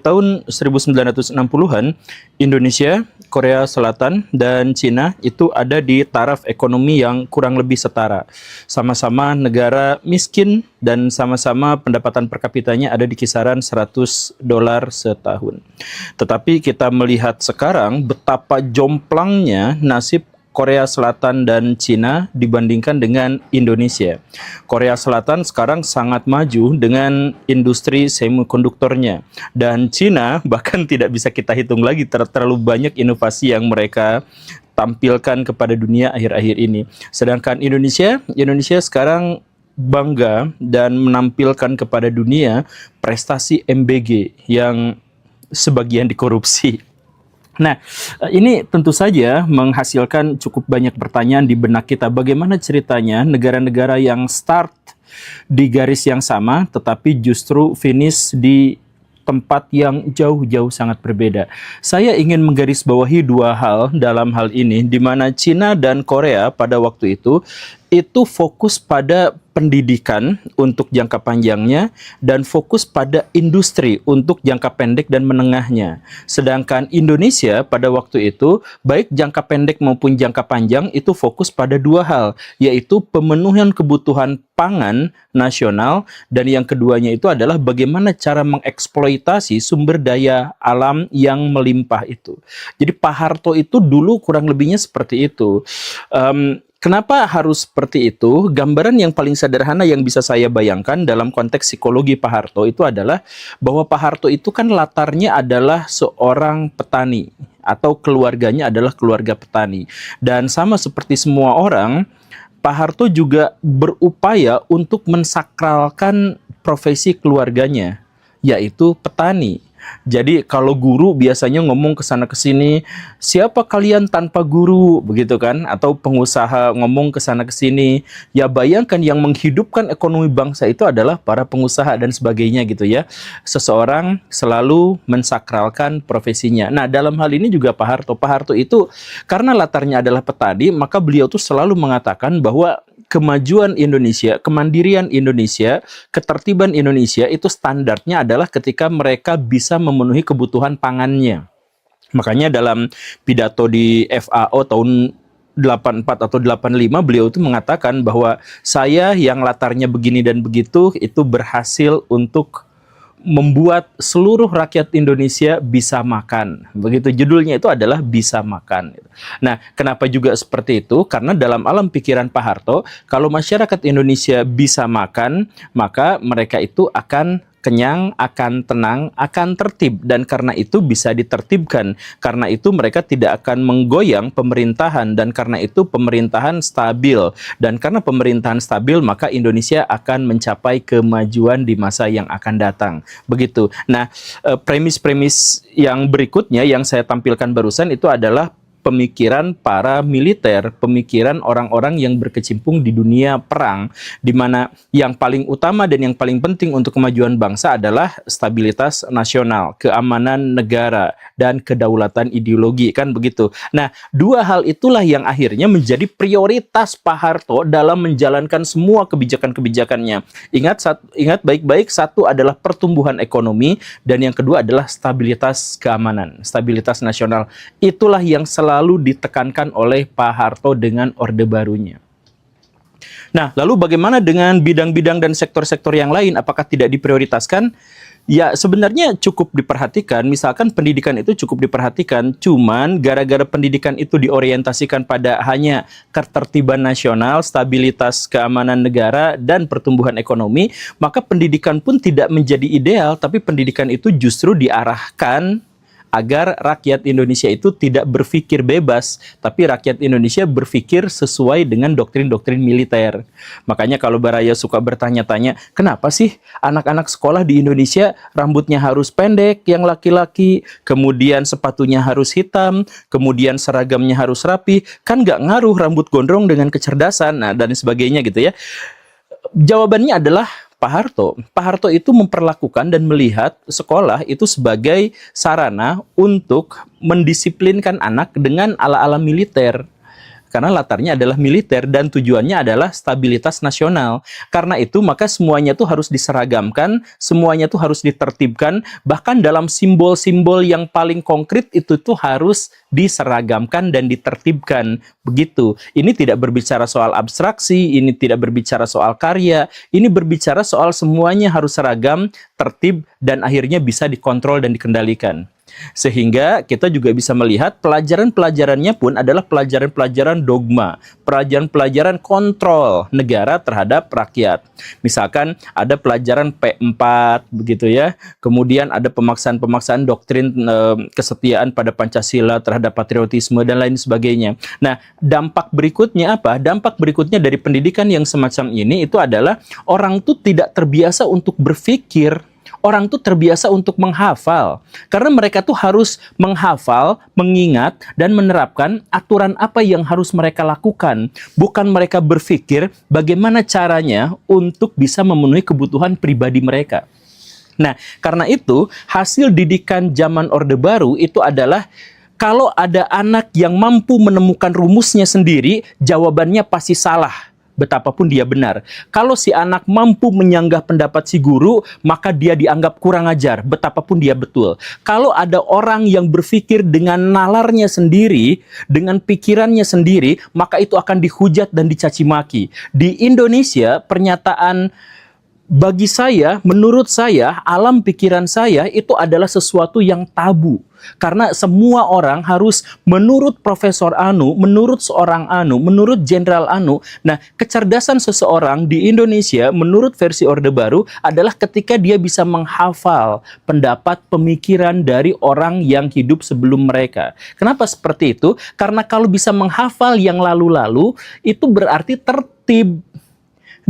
Tahun 1960-an, Indonesia, Korea Selatan, dan Cina itu ada di taraf ekonomi yang kurang lebih setara. Sama-sama negara miskin dan sama-sama pendapatan per kapitanya ada di kisaran $100 setahun. Tetapi kita melihat sekarang betapa jomplangnya nasib Korea Selatan dan Cina dibandingkan dengan Indonesia. Korea Selatan sekarang sangat maju dengan industri semikonduktornya. Dan Cina bahkan tidak bisa kita hitung lagi terlalu banyak inovasi yang mereka tampilkan kepada dunia akhir-akhir ini. Sedangkan Indonesia sekarang bangga dan menampilkan kepada dunia prestasi MBG yang sebagian dikorupsi. Nah, ini tentu saja menghasilkan cukup banyak pertanyaan di benak kita. Bagaimana ceritanya negara-negara yang start di garis yang sama, tetapi justru finish di tempat yang jauh-jauh sangat berbeda. Saya ingin menggarisbawahi dua hal dalam hal ini, di mana Cina dan Korea pada waktu itu fokus pada pendidikan untuk jangka panjangnya dan fokus pada industri untuk jangka pendek dan menengahnya. Sedangkan Indonesia pada waktu itu, baik jangka pendek maupun jangka panjang itu fokus pada dua hal, yaitu pemenuhan kebutuhan pangan nasional dan yang keduanya itu adalah bagaimana cara mengeksploitasi sumber daya alam yang melimpah itu. Jadi Pak Harto itu dulu kurang lebihnya seperti itu. Kenapa harus seperti itu? Gambaran yang paling sederhana yang bisa saya bayangkan dalam konteks psikologi Pak Harto itu adalah bahwa Pak Harto itu kan latarnya adalah seorang petani atau keluarganya adalah keluarga petani. Dan sama seperti semua orang, Pak Harto juga berupaya untuk mensakralkan profesi keluarganya, yaitu petani. Jadi kalau guru biasanya ngomong ke sana ke sini, siapa kalian tanpa guru, begitu kan? Atau pengusaha ngomong ke sana ke sini. Ya bayangkan yang menghidupkan ekonomi bangsa itu adalah para pengusaha dan sebagainya gitu ya. Seseorang selalu mensakralkan profesinya. Nah, dalam hal ini juga Pak Harto itu karena latarnya adalah petani, maka beliau tuh selalu mengatakan bahwa kemajuan Indonesia, kemandirian Indonesia, ketertiban Indonesia itu standarnya adalah ketika mereka bisa memenuhi kebutuhan pangannya. Makanya dalam pidato di FAO tahun 84 atau 85 beliau itu mengatakan bahwa saya yang latarnya begini dan begitu itu berhasil untuk membuat seluruh rakyat Indonesia bisa makan. Begitu judulnya itu adalah bisa makan. Nah, kenapa juga seperti itu? Karena dalam alam pikiran Pak Harto, kalau masyarakat Indonesia bisa makan, maka mereka itu akan kenyang, akan tenang, akan tertib, dan karena itu bisa ditertibkan. Karena itu mereka tidak akan menggoyang pemerintahan, dan karena itu pemerintahan stabil. Dan karena pemerintahan stabil, maka Indonesia akan mencapai kemajuan di masa yang akan datang. Begitu. Nah, premis-premis yang berikutnya yang saya tampilkan barusan itu adalah pemikiran para militer, pemikiran orang-orang yang berkecimpung di dunia perang, di mana yang paling utama dan yang paling penting untuk kemajuan bangsa adalah stabilitas nasional, keamanan negara, dan kedaulatan ideologi, kan begitu. Nah, dua hal itulah yang akhirnya menjadi prioritas Pak Harto dalam menjalankan semua kebijakan-kebijakannya. Ingat baik-baik, satu adalah pertumbuhan ekonomi, dan yang kedua adalah stabilitas keamanan, stabilitas nasional. Itulah yang selalu ditekankan oleh Pak Harto dengan Orde Barunya. Nah, lalu bagaimana dengan bidang-bidang dan sektor-sektor yang lain? Apakah tidak diprioritaskan? Ya, sebenarnya cukup diperhatikan. Misalkan pendidikan itu cukup diperhatikan, cuman gara-gara pendidikan itu diorientasikan pada hanya ketertiban nasional, stabilitas keamanan negara, dan pertumbuhan ekonomi, maka pendidikan pun tidak menjadi ideal, tapi pendidikan itu justru diarahkan agar rakyat Indonesia itu tidak berpikir bebas, tapi rakyat Indonesia berpikir sesuai dengan doktrin-doktrin militer. Makanya kalau Baraya suka bertanya-tanya, kenapa sih anak-anak sekolah di Indonesia rambutnya harus pendek yang laki-laki, kemudian sepatunya harus hitam, kemudian seragamnya harus rapi, kan nggak ngaruh rambut gondrong dengan kecerdasan, nah, dan sebagainya gitu ya. Jawabannya adalah Pak Harto itu memperlakukan dan melihat sekolah itu sebagai sarana untuk mendisiplinkan anak dengan ala-ala militer. Karena latarnya adalah militer dan tujuannya adalah stabilitas nasional. Karena itu maka semuanya tuh harus diseragamkan, semuanya tuh harus ditertibkan, bahkan dalam simbol-simbol yang paling konkret itu tuh harus diseragamkan dan ditertibkan. Begitu. Ini tidak berbicara soal abstraksi, ini tidak berbicara soal karya, ini berbicara soal semuanya harus seragam, tertib, dan akhirnya bisa dikontrol dan dikendalikan. Sehingga kita juga bisa melihat pelajaran-pelajarannya pun adalah pelajaran-pelajaran dogma, pelajaran-pelajaran kontrol negara terhadap rakyat. Misalkan ada pelajaran P4 begitu ya. Kemudian ada pemaksaan-pemaksaan doktrin kesetiaan pada Pancasila terhadap patriotisme dan lain sebagainya. Nah, dampak berikutnya apa? Dampak berikutnya dari pendidikan yang semacam ini itu adalah orang tuh tidak terbiasa untuk berpikir. Orang tuh terbiasa untuk menghafal. Karena mereka tuh harus menghafal, mengingat, dan menerapkan aturan apa yang harus mereka lakukan. Bukan mereka berpikir bagaimana caranya untuk bisa memenuhi kebutuhan pribadi mereka. Nah, karena itu hasil didikan zaman Orde Baru itu adalah kalau ada anak yang mampu menemukan rumusnya sendiri, jawabannya pasti salah. Betapapun dia benar. Kalau si anak mampu menyanggah pendapat si guru, maka dia dianggap kurang ajar, betapapun dia betul. Kalau ada orang yang berpikir dengan nalarnya sendiri, dengan pikirannya sendiri, maka itu akan dihujat dan dicaci maki. Di Indonesia, pernyataan bagi saya, menurut saya, alam pikiran saya itu adalah sesuatu yang tabu. Karena semua orang harus menurut Profesor Anu, menurut seorang Anu, menurut Jenderal Anu. Nah, kecerdasan seseorang di Indonesia menurut versi Orde Baru adalah ketika dia bisa menghafal pendapat pemikiran dari orang yang hidup sebelum mereka. Kenapa seperti itu? Karena kalau bisa menghafal yang lalu-lalu, itu berarti tertib.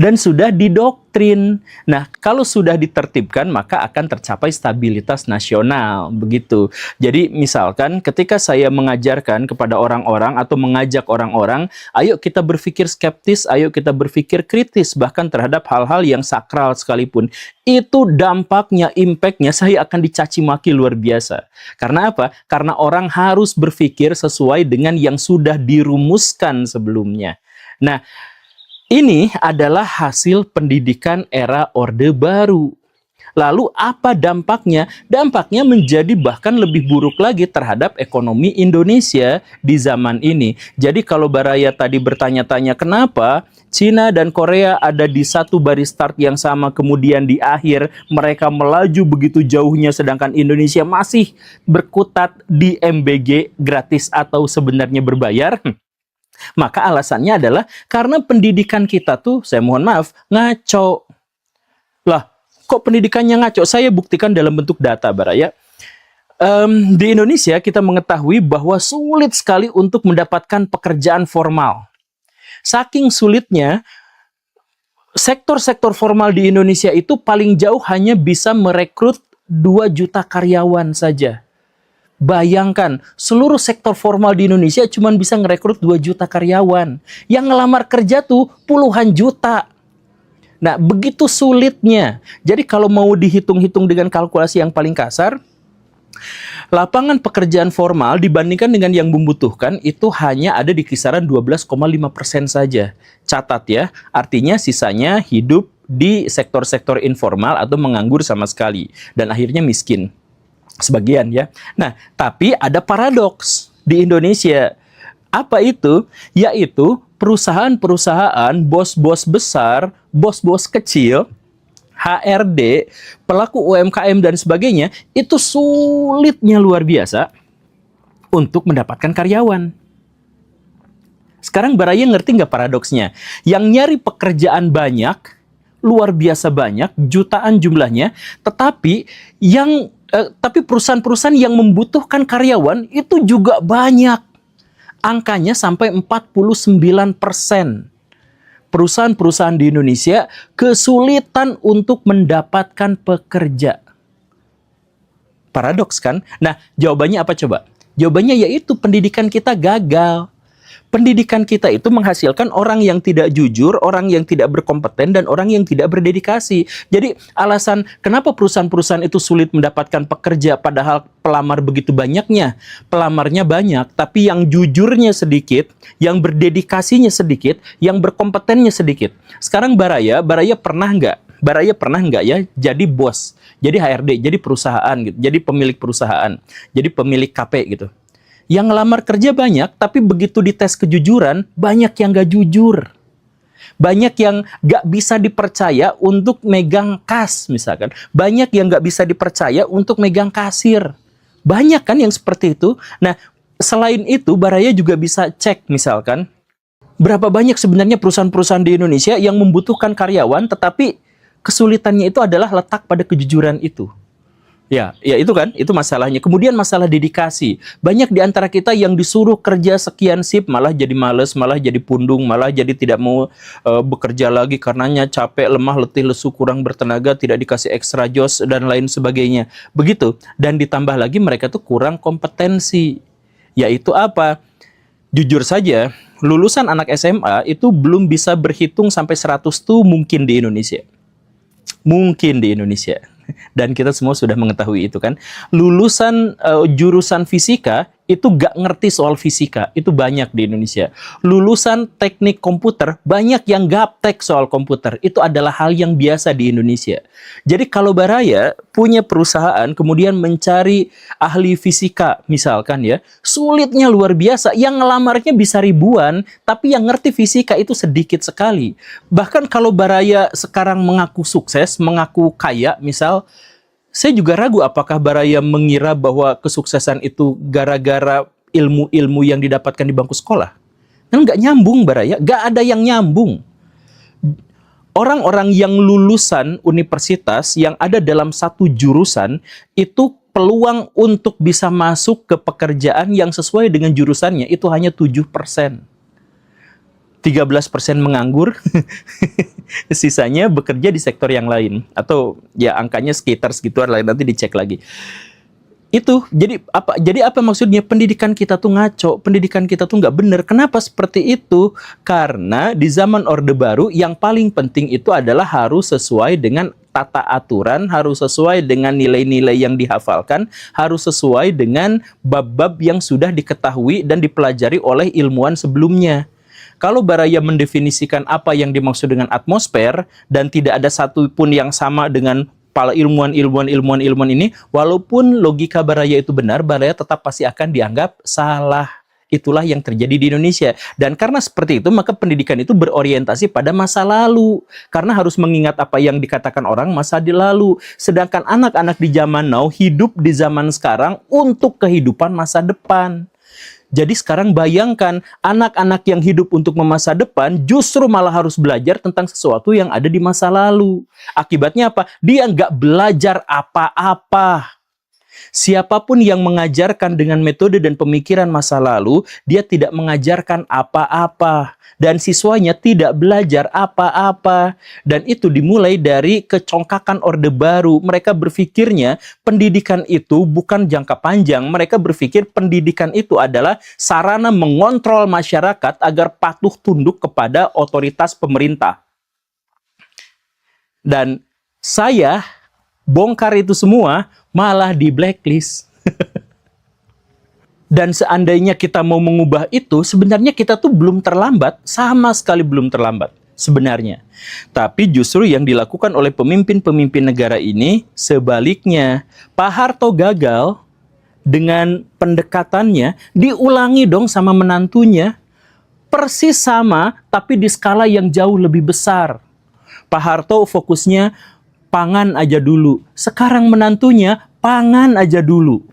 Dan sudah didoktrin. Nah, kalau sudah ditertibkan, maka akan tercapai stabilitas nasional. Begitu. Jadi, misalkan ketika saya mengajarkan kepada orang-orang atau mengajak orang-orang, ayo kita berpikir skeptis, ayo kita berpikir kritis, bahkan terhadap hal-hal yang sakral sekalipun. Itu dampaknya, impactnya, saya akan dicaci maki luar biasa. Karena apa? Karena orang harus berpikir sesuai dengan yang sudah dirumuskan sebelumnya. Nah, ini adalah hasil pendidikan era Orde Baru. Lalu apa dampaknya? Dampaknya menjadi bahkan lebih buruk lagi terhadap ekonomi Indonesia di zaman ini. Jadi kalau Baraya tadi bertanya-tanya kenapa Cina dan Korea ada di satu baris start yang sama, kemudian di akhir mereka melaju begitu jauhnya sedangkan Indonesia masih berkutat di MBG gratis atau sebenarnya berbayar. Maka alasannya adalah karena pendidikan kita tuh, saya mohon maaf, ngaco. Lah, kok pendidikannya ngaco? Saya buktikan dalam bentuk data, Baraya. Di Indonesia kita mengetahui bahwa sulit sekali untuk mendapatkan pekerjaan formal. Saking sulitnya, sektor-sektor formal di Indonesia itu paling jauh hanya bisa merekrut 2 juta karyawan saja. Bayangkan, seluruh sektor formal di Indonesia cuma bisa ngerekrut 2 juta karyawan. Yang ngelamar kerja tuh puluhan juta. Nah, begitu sulitnya. Jadi kalau mau dihitung-hitung dengan kalkulasi yang paling kasar, lapangan pekerjaan formal dibandingkan dengan yang membutuhkan itu hanya ada di kisaran 12,5% saja. Catat ya, artinya sisanya hidup di sektor-sektor informal atau menganggur sama sekali. Dan akhirnya miskin. Sebagian ya. Nah, tapi ada paradoks di Indonesia. Apa itu? Yaitu perusahaan-perusahaan, bos-bos besar, bos-bos kecil, HRD, pelaku UMKM dan sebagainya, itu sulitnya luar biasa untuk mendapatkan karyawan. Sekarang Baraya ngerti nggak paradoksnya? Yang nyari pekerjaan banyak, luar biasa banyak, jutaan jumlahnya, tetapi perusahaan-perusahaan yang membutuhkan karyawan itu juga banyak. Angkanya sampai 49%. Perusahaan-perusahaan di Indonesia kesulitan untuk mendapatkan pekerja. Paradoks kan? Nah, jawabannya apa coba? Jawabannya yaitu pendidikan kita gagal. Pendidikan kita itu menghasilkan orang yang tidak jujur, orang yang tidak berkompeten, dan orang yang tidak berdedikasi. Jadi alasan kenapa perusahaan-perusahaan itu sulit mendapatkan pekerja padahal pelamar begitu banyaknya. Pelamarnya banyak, tapi yang jujurnya sedikit, yang berdedikasinya sedikit, yang berkompetennya sedikit. Sekarang Baraya pernah nggak ya jadi bos, jadi HRD, jadi perusahaan gitu, jadi pemilik perusahaan, jadi pemilik KP gitu. Yang ngelamar kerja banyak, tapi begitu dites kejujuran, banyak yang nggak jujur. Banyak yang nggak bisa dipercaya untuk megang kas, misalkan. Banyak yang nggak bisa dipercaya untuk megang kasir. Banyak kan yang seperti itu. Nah, selain itu, Baraya juga bisa cek, misalkan, berapa banyak sebenarnya perusahaan-perusahaan di Indonesia yang membutuhkan karyawan, tetapi kesulitannya itu adalah letak pada kejujuran itu. Ya itu kan, itu masalahnya. Kemudian masalah dedikasi. Banyak di antara kita yang disuruh kerja sekian shift, malah jadi males, malah jadi pundung, malah jadi tidak mau bekerja lagi karenanya capek, lemah, letih, lesu, kurang bertenaga, tidak dikasih extra joss, dan lain sebagainya. Begitu. Dan ditambah lagi mereka tuh kurang kompetensi. Yaitu apa? Jujur saja, lulusan anak SMA itu belum bisa berhitung sampai 100 tuh mungkin di Indonesia. Mungkin di Indonesia. Dan kita semua sudah mengetahui itu kan. Lulusan jurusan fisika itu gak ngerti soal fisika, itu banyak di Indonesia. Lulusan teknik komputer, banyak yang gaptek soal komputer. Itu adalah hal yang biasa di Indonesia. Jadi kalau Baraya punya perusahaan, kemudian mencari ahli fisika, misalkan ya, sulitnya luar biasa. Yang ngelamarnya bisa ribuan, tapi yang ngerti fisika itu sedikit sekali. Bahkan kalau Baraya sekarang mengaku sukses, mengaku kaya, misal, saya juga ragu apakah Baraya mengira bahwa kesuksesan itu gara-gara ilmu-ilmu yang didapatkan di bangku sekolah. Kan nggak nyambung Baraya, nggak ada yang nyambung. Orang-orang yang lulusan universitas yang ada dalam satu jurusan, itu peluang untuk bisa masuk ke pekerjaan yang sesuai dengan jurusannya itu hanya 7%. 13% menganggur, sisanya bekerja di sektor yang lain, atau ya angkanya sekitar segituan lah, nanti dicek lagi. Itu jadi apa maksudnya? Pendidikan kita tuh ngaco, pendidikan kita tuh nggak bener. Kenapa seperti itu? Karena di zaman Orde Baru yang paling penting itu adalah harus sesuai dengan tata aturan, harus sesuai dengan nilai-nilai yang dihafalkan, harus sesuai dengan bab-bab yang sudah diketahui dan dipelajari oleh ilmuwan sebelumnya. Kalau Baraya mendefinisikan apa yang dimaksud dengan atmosfer dan tidak ada satu pun yang sama dengan para ilmuwan ini, walaupun logika Baraya itu benar, Baraya tetap pasti akan dianggap salah. Itulah yang terjadi di Indonesia. Dan karena seperti itu, maka pendidikan itu berorientasi pada masa lalu. Karena harus mengingat apa yang dikatakan orang masa di lalu. Sedangkan anak-anak di zaman now hidup di zaman sekarang untuk kehidupan masa depan. Jadi sekarang bayangkan, anak-anak yang hidup untuk masa depan justru malah harus belajar tentang sesuatu yang ada di masa lalu. Akibatnya apa? Dia nggak belajar apa-apa. Siapapun yang mengajarkan dengan metode dan pemikiran masa lalu, dia tidak mengajarkan apa-apa. Dan siswanya tidak belajar apa-apa. Dan itu dimulai dari kecongkakan Orde Baru. Mereka berpikirnya pendidikan itu bukan jangka panjang. Mereka berpikir pendidikan itu adalah sarana mengontrol masyarakat agar patuh tunduk kepada otoritas pemerintah. Dan saya bongkar itu semua malah di blacklist. Dan seandainya kita mau mengubah itu, sebenarnya kita tuh belum terlambat, sama sekali belum terlambat sebenarnya. Tapi justru yang dilakukan oleh pemimpin-pemimpin negara ini sebaliknya. Pak Harto gagal dengan pendekatannya, diulangi dong sama menantunya. Persis sama, tapi di skala yang jauh lebih besar. Pak Harto fokusnya pangan aja dulu. Sekarang menantunya pangan aja dulu.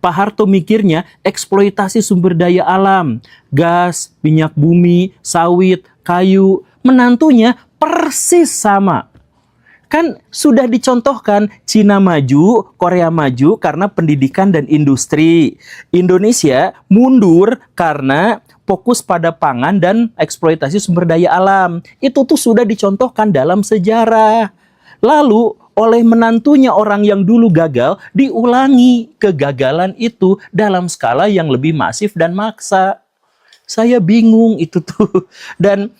Pak Harto mikirnya eksploitasi sumber daya alam, gas, minyak bumi, sawit, kayu. Menantunya persis sama. Kan sudah dicontohkan Cina maju, Korea maju karena pendidikan dan industri. Indonesia mundur karena fokus pada pangan dan eksploitasi sumber daya alam. Itu tuh sudah dicontohkan dalam sejarah. Lalu oleh menantunya orang yang dulu gagal, diulangi kegagalan itu dalam skala yang lebih masif dan maksa. Saya bingung itu tuh. Dan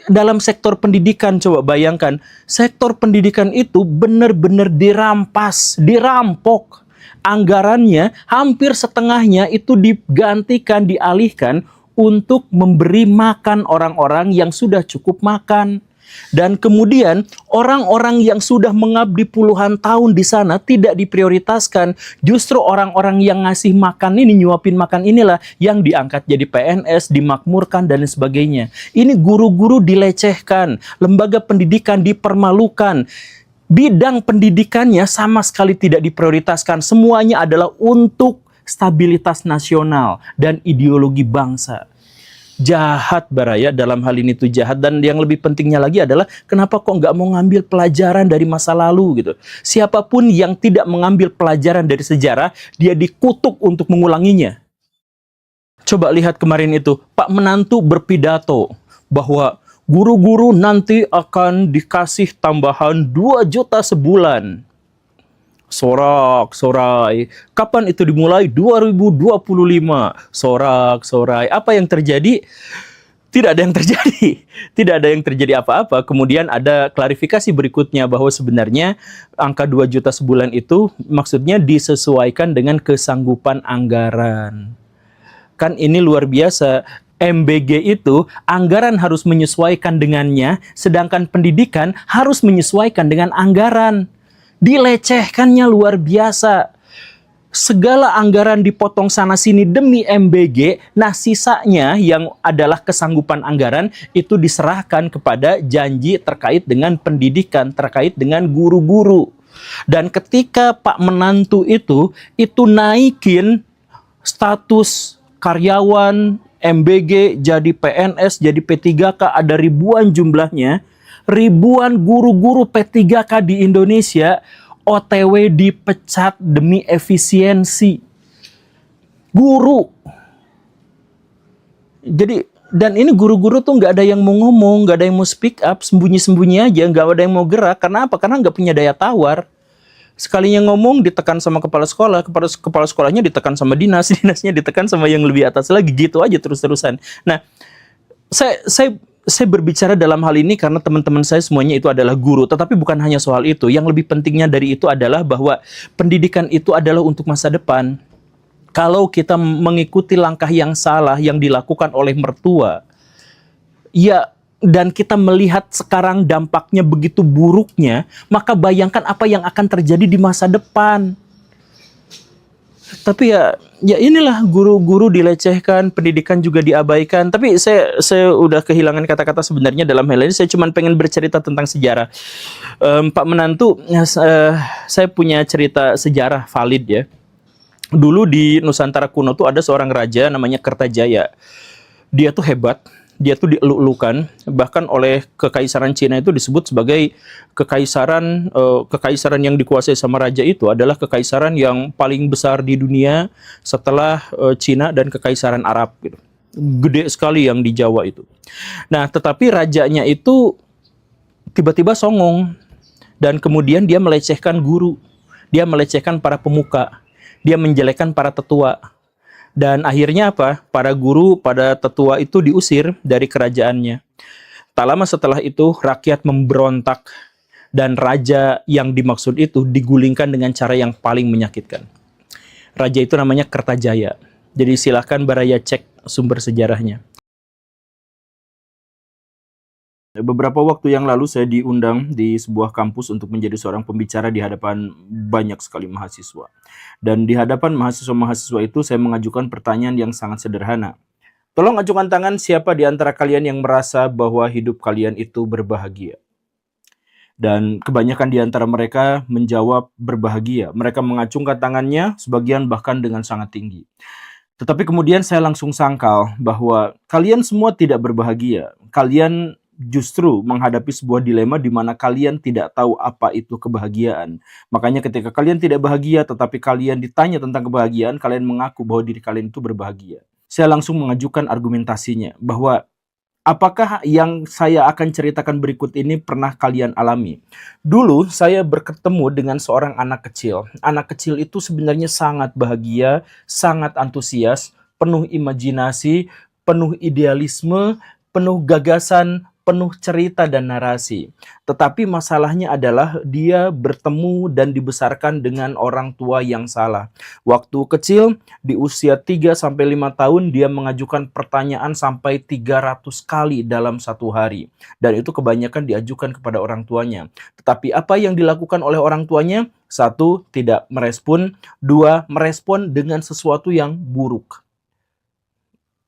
dalam sektor pendidikan, coba bayangkan, sektor pendidikan itu benar-benar dirampas, dirampok. Anggarannya hampir setengahnya itu digantikan, dialihkan untuk memberi makan orang-orang yang sudah cukup makan. Dan kemudian orang-orang yang sudah mengabdi puluhan tahun di sana tidak diprioritaskan. Justru orang-orang yang ngasih makan ini, nyuapin makan inilah yang diangkat jadi PNS, dimakmurkan dan sebagainya. Ini guru-guru dilecehkan, lembaga pendidikan dipermalukan. Bidang pendidikannya sama sekali tidak diprioritaskan. Semuanya adalah untuk stabilitas nasional dan ideologi bangsa. Jahat Baraya, dalam hal ini tuh jahat. Dan yang lebih pentingnya lagi adalah kenapa kok nggak mau ngambil pelajaran dari masa lalu gitu. Siapapun yang tidak mengambil pelajaran dari sejarah, dia dikutuk untuk mengulanginya. Coba lihat kemarin itu, Pak Menantu berpidato bahwa guru-guru nanti akan dikasih tambahan 2 juta sebulan. Sorak-sorai. Kapan itu dimulai? 2025. Sorak-sorai. Apa yang terjadi? Tidak ada yang terjadi. Tidak ada yang terjadi apa-apa. Kemudian ada klarifikasi berikutnya bahwa sebenarnya angka 2 juta sebulan itu maksudnya disesuaikan dengan kesanggupan anggaran. Kan ini luar biasa. MBG itu anggaran harus menyesuaikan dengannya, sedangkan pendidikan harus menyesuaikan dengan anggaran. Dilecehkannya luar biasa. Segala anggaran dipotong sana sini demi MBG, nah sisanya yang adalah kesanggupan anggaran itu diserahkan kepada janji terkait dengan pendidikan, terkait dengan guru-guru. Dan ketika Pak Menantu itu naikin status karyawan MBG jadi PNS, jadi P3K, ada ribuan jumlahnya. Ribuan guru-guru P3K di Indonesia OTW dipecat demi efisiensi. Guru. Jadi, dan ini guru-guru tuh nggak ada yang mau ngomong, nggak ada yang mau speak up, sembunyi-sembunyi aja, nggak ada yang mau gerak. Karena apa? Karena nggak punya daya tawar. Sekalinya ngomong ditekan sama kepala sekolah, kepala sekolahnya ditekan sama dinas, dinasnya ditekan sama yang lebih atas lagi, gitu aja terus-terusan. Nah, saya berbicara dalam hal ini karena teman-teman saya semuanya itu adalah guru, tetapi bukan hanya soal itu. Yang lebih pentingnya dari itu adalah bahwa pendidikan itu adalah untuk masa depan. Kalau kita mengikuti langkah yang salah yang dilakukan oleh mertua, ya, dan kita melihat sekarang dampaknya begitu buruknya, maka bayangkan apa yang akan terjadi di masa depan. Tapi ya inilah, guru-guru dilecehkan, pendidikan juga diabaikan. Tapi saya udah kehilangan kata-kata sebenarnya dalam hal ini. Saya cuma pengen bercerita tentang sejarah. Pak Menantu, saya punya cerita sejarah valid ya. Dulu di Nusantara kuno tuh ada seorang raja namanya Kertajaya. Dia tuh hebat. Dia tuh dieluk-elukan, bahkan oleh kekaisaran Cina itu disebut sebagai kekaisaran yang dikuasai sama raja itu adalah kekaisaran yang paling besar di dunia setelah Cina dan kekaisaran Arab gitu. Gede sekali yang di Jawa itu. Nah, tetapi rajanya itu tiba-tiba songong dan kemudian dia melecehkan guru, dia melecehkan para pemuka, dia menjelekkan para tetua. Dan akhirnya apa? Para guru, pada tetua itu diusir dari kerajaannya. Tak lama setelah itu, rakyat memberontak. Dan raja yang dimaksud itu digulingkan dengan cara yang paling menyakitkan. Raja itu namanya Kertajaya. Jadi silahkan Baraya cek sumber sejarahnya. Beberapa waktu yang lalu saya diundang di sebuah kampus untuk menjadi seorang pembicara di hadapan banyak sekali mahasiswa. Dan di hadapan mahasiswa-mahasiswa itu saya mengajukan pertanyaan yang sangat sederhana. Tolong ajukan tangan siapa di antara kalian yang merasa bahwa hidup kalian itu berbahagia. Dan kebanyakan di antara mereka menjawab berbahagia. Mereka mengacungkan tangannya, sebagian bahkan dengan sangat tinggi. Tetapi kemudian saya langsung sangkal bahwa kalian semua tidak berbahagia. Kalian justru menghadapi sebuah dilema di mana kalian tidak tahu apa itu kebahagiaan. Makanya ketika kalian tidak bahagia tetapi kalian ditanya tentang kebahagiaan, kalian mengaku bahwa diri kalian itu berbahagia. Saya langsung mengajukan argumentasinya bahwa apakah yang saya akan ceritakan berikut ini pernah kalian alami? Dulu saya bertemu dengan seorang anak kecil. Anak kecil itu sebenarnya sangat bahagia, sangat antusias, penuh imajinasi, penuh idealisme, penuh gagasan, penuh cerita dan narasi. Tetapi masalahnya adalah dia bertemu dan dibesarkan dengan orang tua yang salah. Waktu kecil, di usia 3 sampai 5 tahun, dia mengajukan pertanyaan sampai 300 kali dalam satu hari. Dan itu kebanyakan diajukan kepada orang tuanya. Tetapi apa yang dilakukan oleh orang tuanya? Satu, tidak merespon. Dua, merespon dengan sesuatu yang buruk.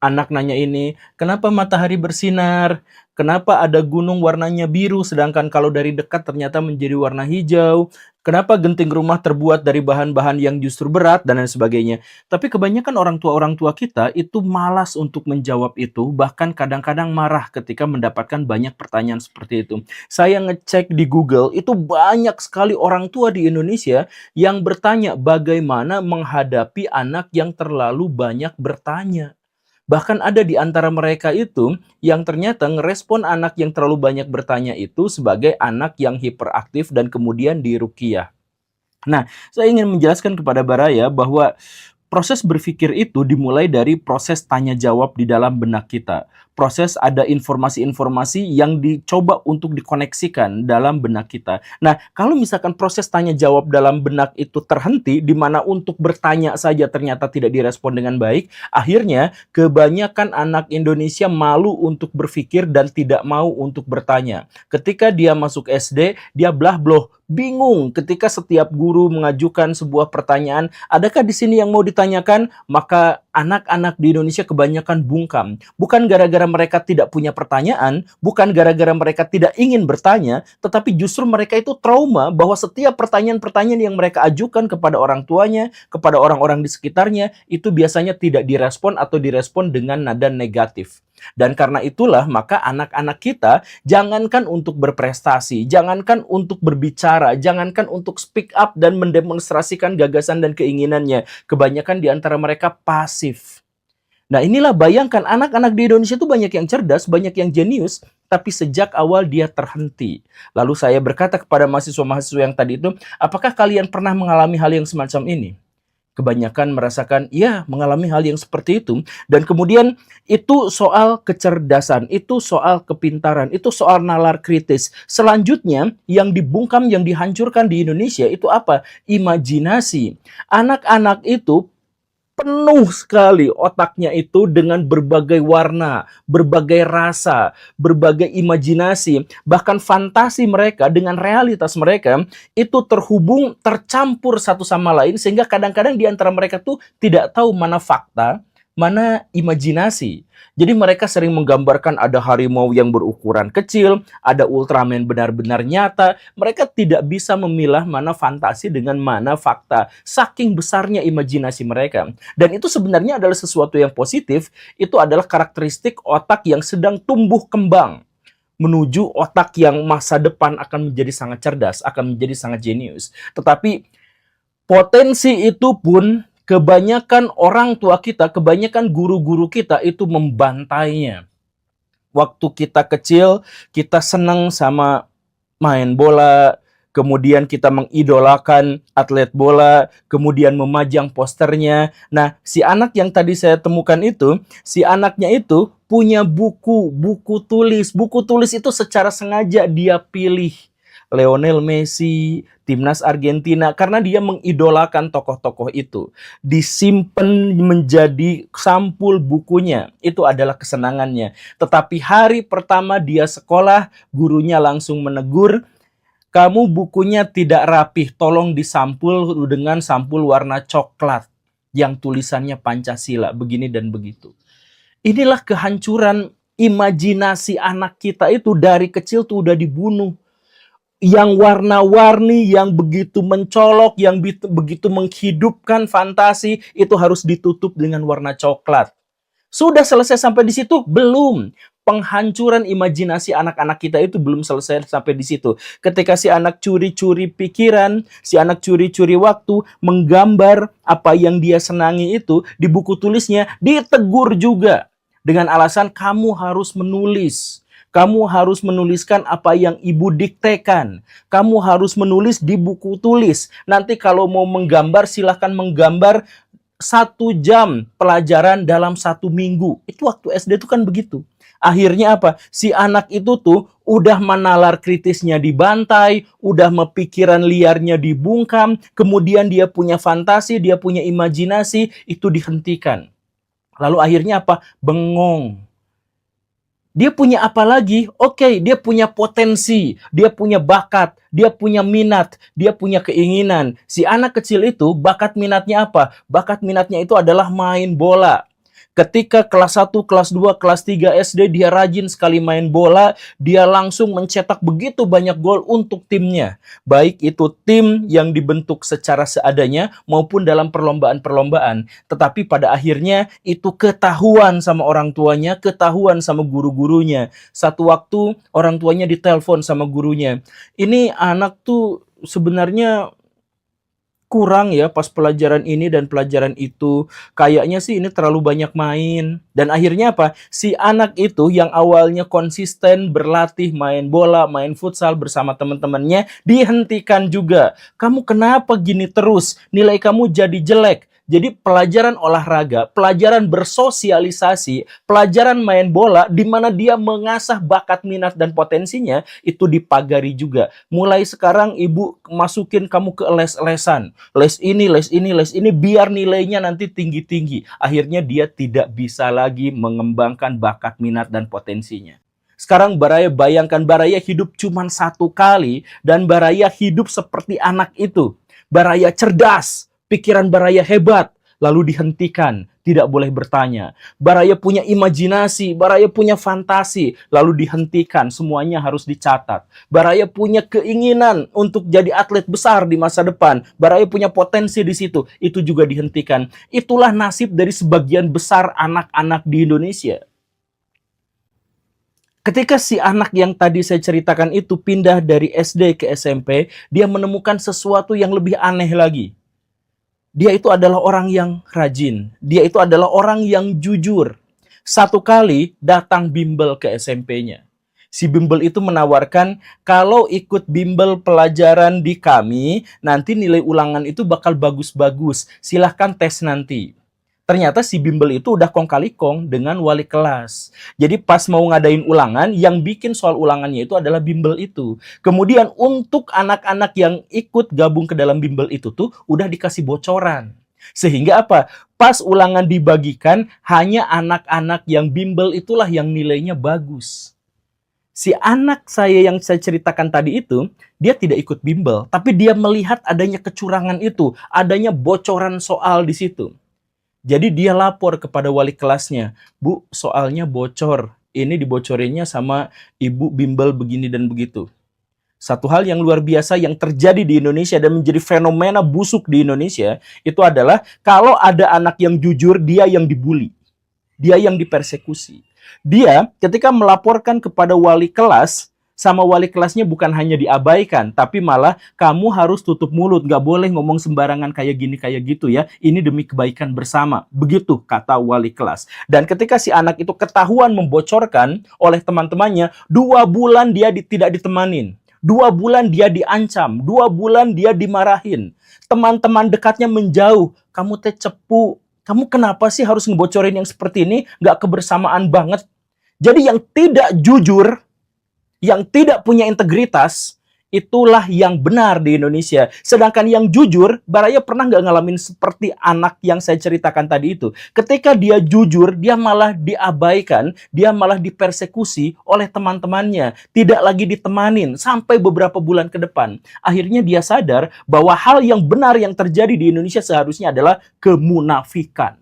Anak nanya ini, kenapa matahari bersinar? Kenapa ada gunung warnanya biru, sedangkan kalau dari dekat ternyata menjadi warna hijau? Kenapa genting rumah terbuat dari bahan-bahan yang justru berat, dan lain sebagainya. Tapi kebanyakan orang tua kita itu malas untuk menjawab itu, bahkan kadang-kadang marah ketika mendapatkan banyak pertanyaan seperti itu. Saya ngecek di Google, itu banyak sekali orang tua di Indonesia yang bertanya bagaimana menghadapi anak yang terlalu banyak bertanya. Bahkan ada di antara mereka itu yang ternyata ngerespon anak yang terlalu banyak bertanya itu sebagai anak yang hiperaktif dan kemudian diruqyah. Nah, saya ingin menjelaskan kepada Baraya bahwa proses berpikir itu dimulai dari proses tanya jawab di dalam benak kita. Proses ada informasi-informasi yang dicoba untuk dikoneksikan dalam benak kita. Nah, kalau misalkan proses tanya jawab dalam benak itu terhenti, di mana untuk bertanya saja ternyata tidak direspon dengan baik, akhirnya kebanyakan anak Indonesia malu untuk berpikir dan tidak mau untuk bertanya. Ketika dia masuk SD, dia blah-bloh, bingung ketika setiap guru mengajukan sebuah pertanyaan, adakah di sini yang mau ditanyakan? Maka anak-anak di Indonesia kebanyakan bungkam. Bukan gara-gara mereka tidak punya pertanyaan, bukan gara-gara mereka tidak ingin bertanya, tetapi justru mereka itu trauma bahwa setiap pertanyaan-pertanyaan yang mereka ajukan kepada orang tuanya, kepada orang-orang di sekitarnya, itu biasanya tidak direspon atau direspon dengan nada negatif. Dan karena itulah maka anak-anak kita jangankan untuk berprestasi, jangankan untuk berbicara, jangankan untuk speak up dan mendemonstrasikan gagasan dan keinginannya. Kebanyakan di antara mereka pasif. Nah, inilah bayangkan anak-anak di Indonesia itu banyak yang cerdas, banyak yang jenius, tapi sejak awal dia terhenti. Lalu saya berkata kepada mahasiswa-mahasiswa yang tadi itu, apakah kalian pernah mengalami hal yang semacam ini? Kebanyakan merasakan, ya, mengalami hal yang seperti itu. Dan kemudian itu soal kecerdasan, itu soal kepintaran, itu soal nalar kritis. Selanjutnya, yang dibungkam, yang dihancurkan di Indonesia itu apa? Imajinasi. Anak-anak itu penuh sekali otaknya itu dengan berbagai warna, berbagai rasa, berbagai imajinasi, bahkan fantasi mereka dengan realitas mereka itu terhubung, tercampur satu sama lain sehingga kadang-kadang di antara mereka tuh tidak tahu mana fakta, mana imajinasi. Jadi mereka sering menggambarkan ada harimau yang berukuran kecil, ada Ultraman benar-benar nyata. Mereka tidak bisa memilah mana fantasi dengan mana fakta. Saking besarnya imajinasi mereka. Dan itu sebenarnya adalah sesuatu yang positif. Itu adalah karakteristik otak yang sedang tumbuh kembang menuju otak yang masa depan akan menjadi sangat cerdas, akan menjadi sangat jenius. Tetapi potensi itu pun kebanyakan orang tua kita, kebanyakan guru-guru kita itu membantainya. Waktu kita kecil, kita senang sama main bola, kemudian kita mengidolakan atlet bola, kemudian memajang posternya. Nah, si anak yang tadi saya temukan itu, si anaknya itu punya buku tulis. Buku tulis itu secara sengaja dia pilih. Lionel Messi, timnas Argentina, karena dia mengidolakan tokoh-tokoh itu. Disimpan menjadi sampul bukunya, itu adalah kesenangannya. Tetapi hari pertama dia sekolah, gurunya langsung menegur, kamu bukunya tidak rapih, tolong disampul dengan sampul warna coklat yang tulisannya Pancasila, begini dan begitu. Inilah kehancuran imajinasi anak kita itu dari kecil tuh udah dibunuh. Yang warna-warni, yang begitu mencolok, yang begitu menghidupkan fantasi, itu harus ditutup dengan warna coklat. Sudah selesai sampai di situ? Belum. Penghancuran imajinasi anak-anak kita itu belum selesai sampai di situ. Ketika si anak curi-curi pikiran, si anak curi-curi waktu, menggambar apa yang dia senangi itu, di buku tulisnya ditegur juga. Dengan alasan kamu harus menulis. Kamu harus menuliskan apa yang ibu diktekan. Kamu harus menulis di buku tulis. Nanti kalau mau menggambar, silahkan menggambar 1 jam pelajaran dalam 1 minggu. Itu waktu SD itu kan begitu. Akhirnya apa? Si anak itu tuh udah menalar kritisnya dibantai, udah pikiran liarnya dibungkam, kemudian dia punya fantasi, dia punya imajinasi, itu dihentikan. Lalu akhirnya apa? Bengong. Dia punya apa lagi? Oke, dia punya potensi, dia punya bakat, dia punya minat, dia punya keinginan. Si anak kecil itu bakat minatnya apa? Bakat minatnya itu adalah main bola. Ketika kelas 1, kelas 2, kelas 3 SD dia rajin sekali main bola, dia langsung mencetak begitu banyak gol untuk timnya. Baik itu tim yang dibentuk secara seadanya maupun dalam perlombaan-perlombaan. Tetapi pada akhirnya itu ketahuan sama orang tuanya, ketahuan sama guru-gurunya. Satu waktu orang tuanya ditelepon sama gurunya. Ini anak tuh sebenarnya kurang ya pas pelajaran ini dan pelajaran itu. Kayaknya sih ini terlalu banyak main. Dan akhirnya apa? Si anak itu yang awalnya konsisten berlatih main bola, main futsal bersama teman-temannya, dihentikan juga. Kamu kenapa gini terus? Nilai kamu jadi jelek. Jadi pelajaran olahraga, pelajaran bersosialisasi, pelajaran main bola di mana dia mengasah bakat minat dan potensinya itu dipagari juga. Mulai sekarang ibu masukin kamu ke les-lesan. Les ini, les ini, les ini biar nilainya nanti tinggi-tinggi. Akhirnya dia tidak bisa lagi mengembangkan bakat minat dan potensinya. Sekarang Baraya bayangkan Baraya hidup cuma 1 kali dan Baraya hidup seperti anak itu. Baraya cerdas, pikiran Baraya hebat, lalu dihentikan, tidak boleh bertanya. Baraya punya imajinasi, Baraya punya fantasi, lalu dihentikan, semuanya harus dicatat. Baraya punya keinginan untuk jadi atlet besar di masa depan, Baraya punya potensi di situ, itu juga dihentikan. Itulah nasib dari sebagian besar anak-anak di Indonesia. Ketika si anak yang tadi saya ceritakan itu pindah dari SD ke SMP, dia menemukan sesuatu yang lebih aneh lagi. Dia itu adalah orang yang rajin. Dia itu adalah orang yang jujur. 1 kali datang bimbel ke SMP-nya. Si bimbel itu menawarkan, kalau ikut bimbel pelajaran di kami, nanti nilai ulangan itu bakal bagus-bagus. Silahkan tes nanti. Ternyata si bimbel itu udah kong kali kong dengan wali kelas. Jadi pas mau ngadain ulangan, yang bikin soal ulangannya itu adalah bimbel itu. Kemudian untuk anak-anak yang ikut gabung ke dalam bimbel itu tuh udah dikasih bocoran. Sehingga apa? Pas ulangan dibagikan, hanya anak-anak yang bimbel itulah yang nilainya bagus. Si anak saya yang saya ceritakan tadi itu, dia tidak ikut bimbel, tapi dia melihat adanya kecurangan itu, adanya bocoran soal di situ. Jadi dia lapor kepada wali kelasnya, Bu, soalnya bocor. Ini dibocorinnya sama ibu bimbel begini dan begitu. Satu hal yang luar biasa yang terjadi di Indonesia dan menjadi fenomena busuk di Indonesia, itu adalah kalau ada anak yang jujur, dia yang dibully. Dia yang dipersekusi. Dia ketika melaporkan kepada wali kelas, sama wali kelasnya bukan hanya diabaikan, tapi malah kamu harus tutup mulut, nggak boleh ngomong sembarangan kayak gini, kayak gitu ya. Ini demi kebaikan bersama. Begitu kata wali kelas. Dan ketika si anak itu ketahuan membocorkan oleh teman-temannya, 2 bulan dia tidak ditemanin. 2 bulan dia diancam, 2 bulan dia dimarahin. Teman-teman dekatnya menjauh. Kamu teh cepu. Kamu kenapa sih harus ngebocorin yang seperti ini? Nggak kebersamaan banget. Jadi yang tidak jujur, yang tidak punya integritas, itulah yang benar di Indonesia. Sedangkan yang jujur, Baraya pernah nggak ngalamin seperti anak yang saya ceritakan tadi itu. Ketika dia jujur, dia malah diabaikan, dia malah dipersekusi oleh teman-temannya. Tidak lagi ditemanin sampai beberapa bulan ke depan. Akhirnya dia sadar bahwa hal yang benar yang terjadi di Indonesia seharusnya adalah kemunafikan.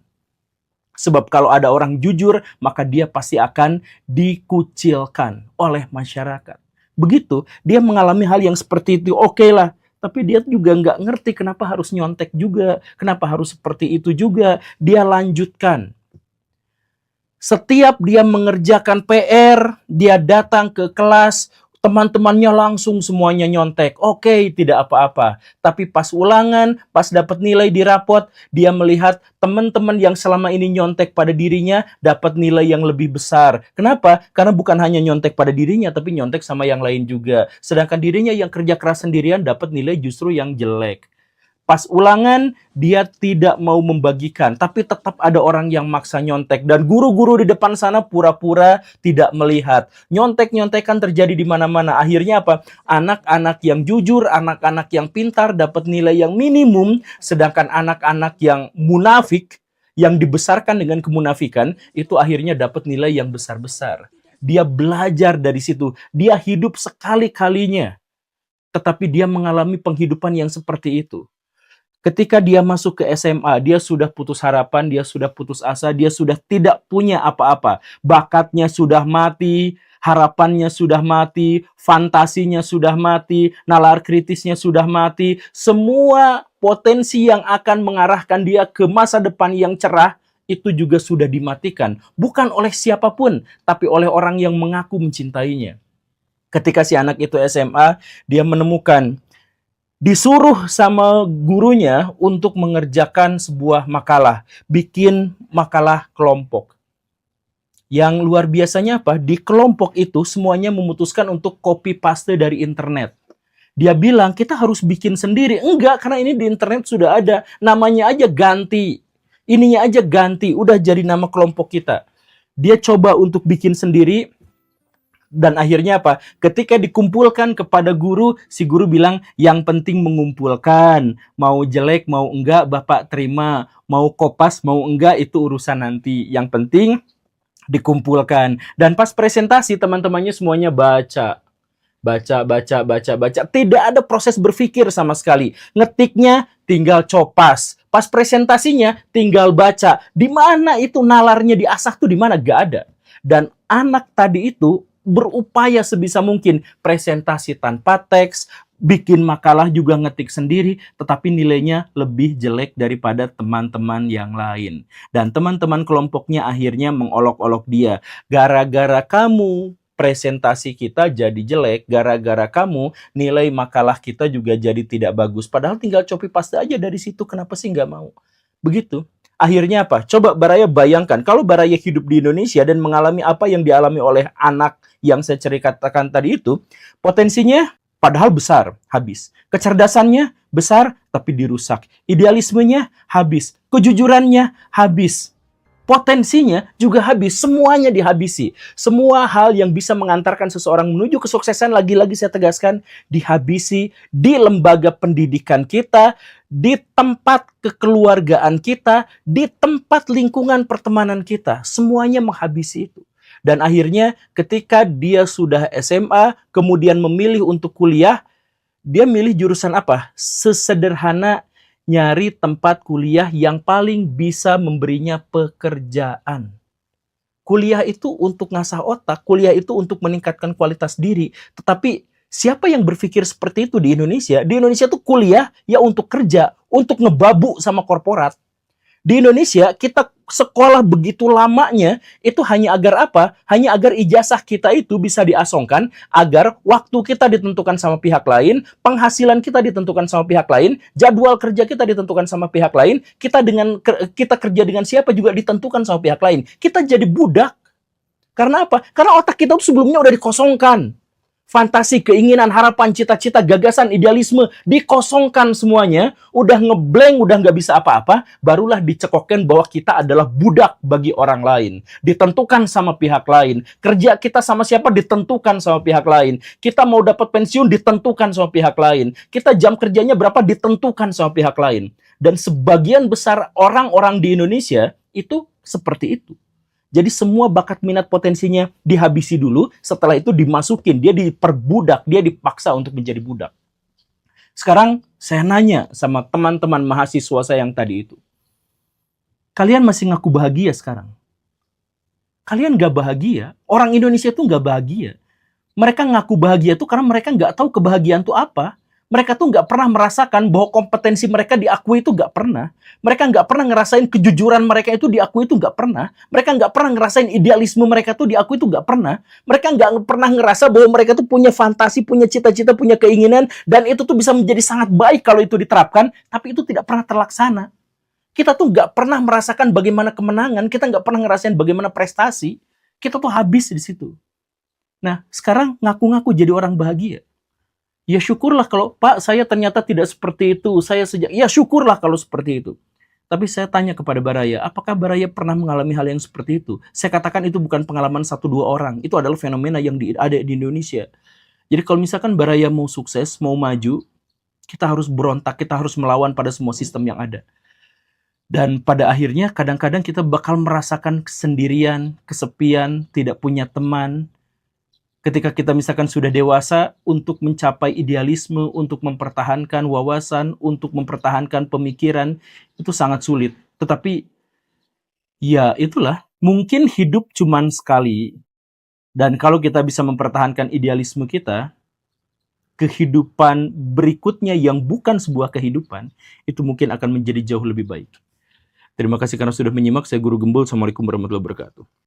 Sebab kalau ada orang jujur, maka dia pasti akan dikucilkan oleh masyarakat. Begitu, dia mengalami hal yang seperti itu, oke lah. Tapi dia juga nggak ngerti kenapa harus nyontek juga, kenapa harus seperti itu juga. Dia lanjutkan. Setiap dia mengerjakan PR, dia datang ke kelas, teman-temannya langsung semuanya nyontek. Oke, tidak apa-apa. Tapi pas ulangan, pas dapat nilai di rapot, dia melihat teman-teman yang selama ini nyontek pada dirinya dapat nilai yang lebih besar. Kenapa? Karena bukan hanya nyontek pada dirinya, tapi nyontek sama yang lain juga. Sedangkan dirinya yang kerja keras sendirian dapat nilai justru yang jelek. Pas ulangan, dia tidak mau membagikan, tapi tetap ada orang yang maksa nyontek. Dan guru-guru di depan sana pura-pura tidak melihat. Nyontek-nyontekan terjadi di mana-mana. Akhirnya apa? Anak-anak yang jujur, anak-anak yang pintar dapat nilai yang minimum, sedangkan anak-anak yang munafik, yang dibesarkan dengan kemunafikan, itu akhirnya dapat nilai yang besar-besar. Dia belajar dari situ. Dia hidup sekali-kalinya, tetapi dia mengalami penghidupan yang seperti itu. Ketika dia masuk ke SMA, dia sudah putus harapan, dia sudah putus asa, dia sudah tidak punya apa-apa. Bakatnya sudah mati, harapannya sudah mati, fantasinya sudah mati, nalar kritisnya sudah mati. Semua potensi yang akan mengarahkan dia ke masa depan yang cerah, itu juga sudah dimatikan. Bukan oleh siapapun, tapi oleh orang yang mengaku mencintainya. Ketika si anak itu SMA, dia menemukan, disuruh sama gurunya untuk mengerjakan sebuah makalah, bikin makalah kelompok. Yang luar biasanya apa? Di kelompok itu semuanya memutuskan untuk copy paste dari internet. Dia bilang, kita harus bikin sendiri. Enggak, karena ini di internet sudah ada. Namanya aja ganti. Ininya aja ganti. Udah jadi nama kelompok kita. Dia coba untuk bikin sendiri. Dan akhirnya apa? Ketika dikumpulkan kepada guru, si guru bilang, yang penting mengumpulkan. Mau jelek, mau enggak, Bapak terima. Mau kopas, mau enggak, itu urusan nanti. Yang penting dikumpulkan. Dan pas presentasi, teman-temannya semuanya baca. Baca. Tidak ada proses berpikir sama sekali. Ngetiknya tinggal copas. Pas presentasinya tinggal baca. Di mana itu nalarnya diasah tuh di mana? Gak ada. Dan anak tadi itu berupaya sebisa mungkin presentasi tanpa teks, bikin makalah juga ngetik sendiri, tetapi nilainya lebih jelek daripada teman-teman yang lain. Dan teman-teman kelompoknya akhirnya mengolok-olok dia. Gara-gara kamu, presentasi kita jadi jelek, gara-gara kamu, nilai makalah kita juga jadi tidak bagus. Padahal tinggal copy paste aja dari situ, kenapa sih nggak mau? Begitu. Akhirnya apa? Coba Baraya bayangkan, kalau Baraya hidup di Indonesia dan mengalami apa yang dialami oleh anak yang saya ceritakan tadi itu, potensinya padahal besar, habis. Kecerdasannya besar, tapi dirusak. Idealismenya habis. Kejujurannya habis. Potensinya juga habis. Semuanya dihabisi. Semua hal yang bisa mengantarkan seseorang menuju kesuksesan, lagi-lagi saya tegaskan, dihabisi di lembaga pendidikan kita, di tempat kekeluargaan kita, di tempat lingkungan pertemanan kita. Semuanya menghabisi itu. Dan akhirnya ketika dia sudah SMA, kemudian memilih untuk kuliah, dia milih jurusan apa? Sesederhana nyari tempat kuliah yang paling bisa memberinya pekerjaan. Kuliah itu untuk ngasah otak, kuliah itu untuk meningkatkan kualitas diri. Tetapi siapa yang berpikir seperti itu di Indonesia? Di Indonesia tuh kuliah ya untuk kerja, untuk ngebabu sama korporat. Di Indonesia, kita sekolah begitu lamanya, itu hanya agar apa? Hanya agar ijazah kita itu bisa diasongkan, agar waktu kita ditentukan sama pihak lain, penghasilan kita ditentukan sama pihak lain, jadwal kerja kita ditentukan sama pihak lain, kita kerja dengan siapa juga ditentukan sama pihak lain. Kita jadi budak. Karena apa? Karena otak kita sebelumnya udah dikosongkan. Fantasi, keinginan, harapan, cita-cita, gagasan, idealisme dikosongkan semuanya, udah ngeblank, udah nggak bisa apa-apa, barulah dicekokkan bahwa kita adalah budak bagi orang lain, ditentukan sama pihak lain, kerja kita sama siapa ditentukan sama pihak lain, kita mau dapat pensiun ditentukan sama pihak lain, kita jam kerjanya berapa ditentukan sama pihak lain. Dan sebagian besar orang-orang di Indonesia itu seperti itu. Jadi semua bakat minat potensinya dihabisi dulu, setelah itu dimasukin, dia diperbudak, dia dipaksa untuk menjadi budak. Sekarang saya nanya sama teman-teman mahasiswa saya yang tadi itu. Kalian masih ngaku bahagia sekarang? Kalian gak bahagia? Orang Indonesia itu gak bahagia. Mereka ngaku bahagia itu karena mereka gak tahu kebahagiaan itu apa. Mereka tuh nggak pernah merasakan bahwa kompetensi mereka diakui itu nggak pernah. Mereka nggak pernah ngerasain kejujuran mereka itu diakui itu nggak pernah. Mereka nggak pernah ngerasain idealisme mereka tuh diakui itu nggak pernah. Mereka nggak pernah ngerasa bahwa mereka tuh punya fantasi, punya cita-cita, punya keinginan. Dan itu tuh bisa menjadi sangat baik kalau itu diterapkan. Tapi itu tidak pernah terlaksana. Kita tuh nggak pernah merasakan bagaimana kemenangan. Kita nggak pernah ngerasain bagaimana prestasi. Kita tuh habis di situ. Nah, sekarang ngaku-ngaku jadi orang bahagia. Ya syukurlah kalau, Pak, saya ternyata tidak seperti itu. Ya syukurlah kalau seperti itu. Tapi saya tanya kepada Baraya, apakah Baraya pernah mengalami hal yang seperti itu? Saya katakan itu bukan pengalaman satu dua orang. Itu adalah fenomena yang ada di Indonesia. Jadi kalau misalkan Baraya mau sukses, mau maju, kita harus berontak, kita harus melawan pada semua sistem yang ada. Dan pada akhirnya kadang-kadang kita bakal merasakan kesendirian, kesepian, tidak punya teman. Ketika kita misalkan sudah dewasa, untuk mencapai idealisme, untuk mempertahankan wawasan, untuk mempertahankan pemikiran, itu sangat sulit. Tetapi ya itulah, mungkin hidup cuman sekali. Dan kalau kita bisa mempertahankan idealisme kita, kehidupan berikutnya yang bukan sebuah kehidupan, itu mungkin akan menjadi jauh lebih baik. Terima kasih karena sudah menyimak. Saya Guru Gembul. Assalamualaikum warahmatullahi wabarakatuh.